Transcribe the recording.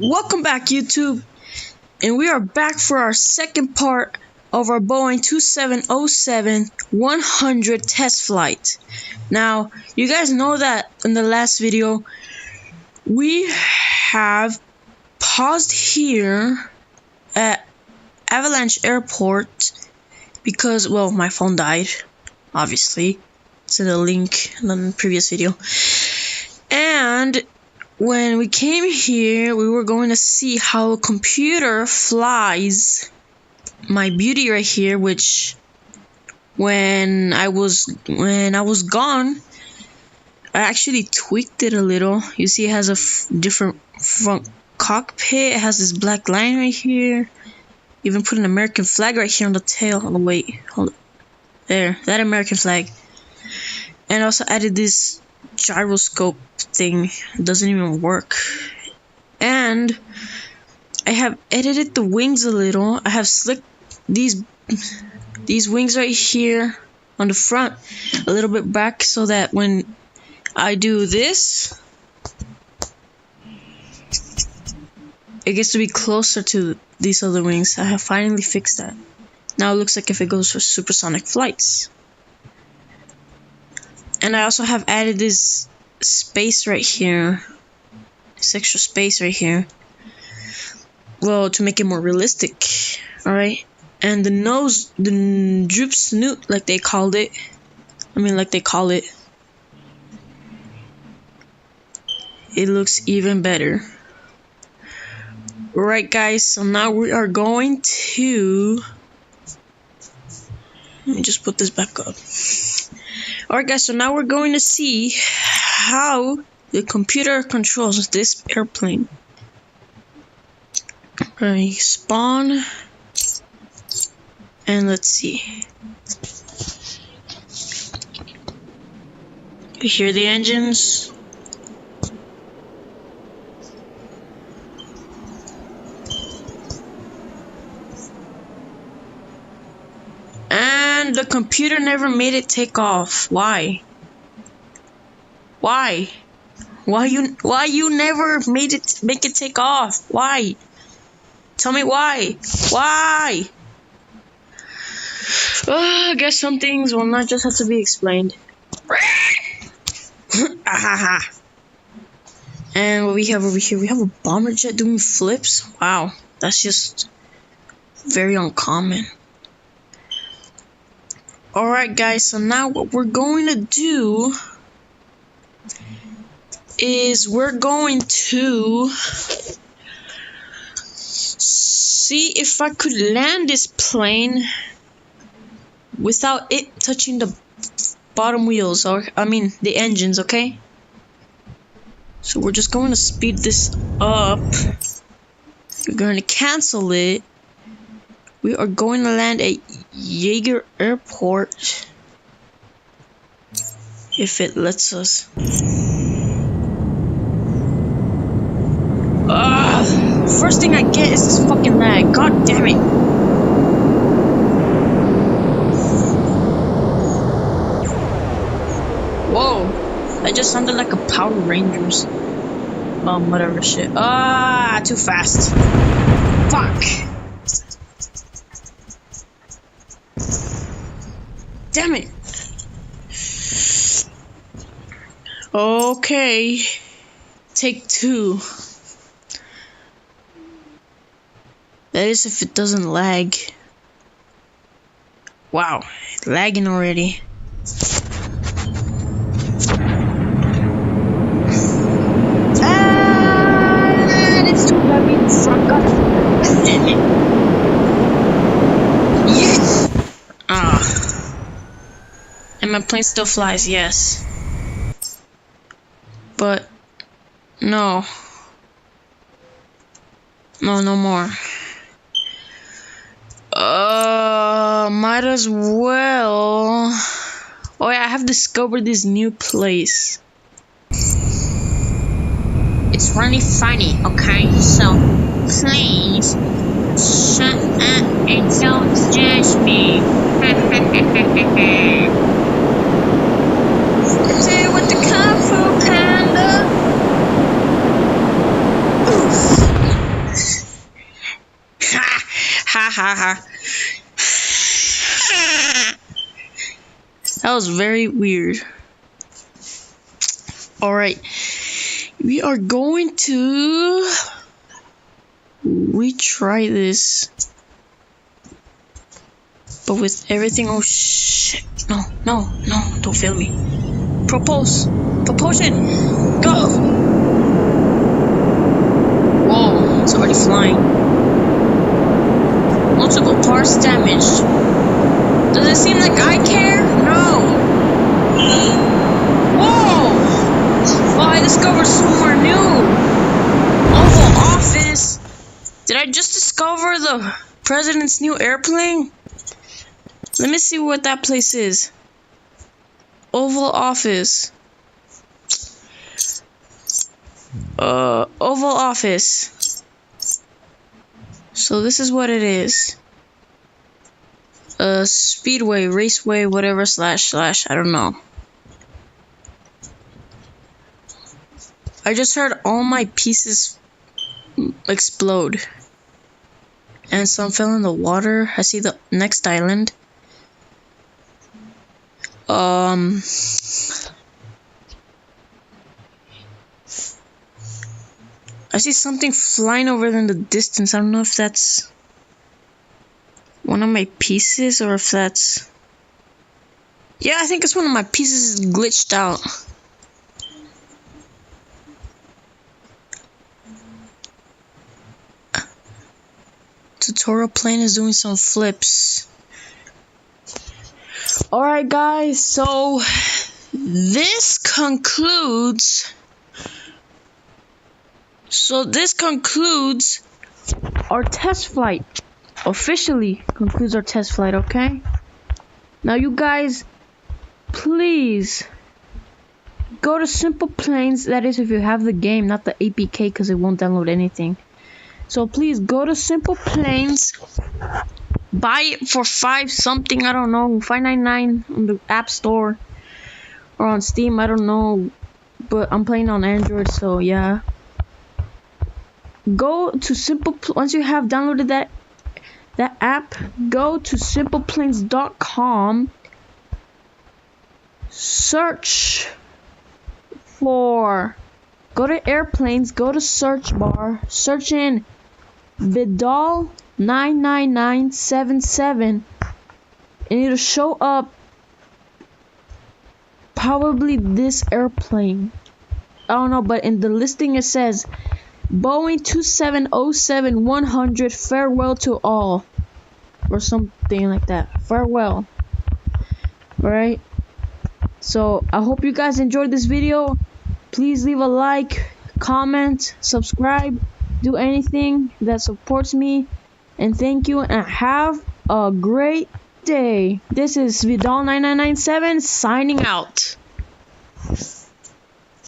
Welcome back, YouTube, and we are back for our second part of our Boeing 2707-100 test flight. Now, you guys know that in the last video, we have paused here at Avalanche Airport because, well, my phone died, obviously. It's in the link in the previous video. And when we came here, we were going to see how a computer flies my beauty right here, which when I was gone, I actually tweaked it a little. You see, it has a different front cockpit. It has this black line right here. Even put an American flag right here on the tail. Oh, wait, hold on. There, that American flag. And also added this gyroscope thing. It doesn't even work. And I have edited the wings a little. I have slicked these wings right here on the front a little bit back so that when I do this, it gets to be closer to these other wings. I have finally fixed that. Now it looks like if it goes for supersonic flights. And I also have added this space right here, this extra space right here, well, to make it more realistic. Alright, and the nose, the droop snoot, like they call it, it looks even better. Alright guys, so now we are going to, let me just put this back up. Alright guys, so now we're going to see how the computer controls this airplane. Alright, spawn. And let's see. You hear the engines? And the computer never made it take off. Why? Why you never make it take off? Why? Tell me why. Why? I guess some things will not just have to be explained. And what we have over here, we have a bomber jet doing flips. Wow, that's just very uncommon. Alright guys, so now what we're going to do is we're going to see if I could land this plane without it touching the bottom wheels, or the engines, okay? So we're just going to speed this up. We're going to cancel it. We are going to land at Yeager Airport, if it lets us. First thing I get is this fucking lag. God damn it. Whoa, that just sounded like a Power Rangers. Whatever shit. Too fast. Fuck. Damn it. Okay. Take two. That is if it doesn't lag. Wow, lagging already. It's too heavy. Fuck up. Damn it. Yes! And my plane still flies, yes. But, no. No more. Might as well. Oh yeah, I have discovered this new place. It's really funny, okay? So, please, shut up and don't judge me. Say with the Kung Fu Panda. Oof. That was very weird. Alright. We are going to retry this. But with everything, oh shit. No, don't fail me. Propulsion! Go! Whoa, it's already flying. Multiple parts damaged. Does it seem like I care? No! Whoa! Oh, I discovered somewhere new! Oval Office! Did I just discover the president's new airplane? Let me see what that place is. Oval Office. Oval Office. So this is what it is. Speedway, raceway, whatever, slash, I don't know. I just heard all my pieces explode. And some fell in the water. I see the next island. I see something flying over in the distance. I don't know if that's one of my pieces or if that's... Yeah, I think it's one of my pieces is glitched out. Tutorial plane is doing some flips. Alright guys, so this concludes our test flight. Officially concludes our test flight, okay? Now you guys, please go to Simple Planes, that is if you have the game, not the APK because it won't download anything. So please go to Simple Planes, buy it for $5 something, I don't know, $5.99 on the App Store or on Steam, I don't know, but I'm playing on Android, so yeah. Go to once you have downloaded that app, go to simpleplanes.com, search for, go to airplanes, go to search bar, search in Vidal 99977 and it'll show up probably this airplane. I don't know, but in the listing it says Boeing 2707-100 farewell to all or something like that. Farewell. Alright, so I hope you guys enjoyed this video. Please leave a like, comment, subscribe, do anything that supports me, and thank you and have a great day. This is Vidal 9997 signing out.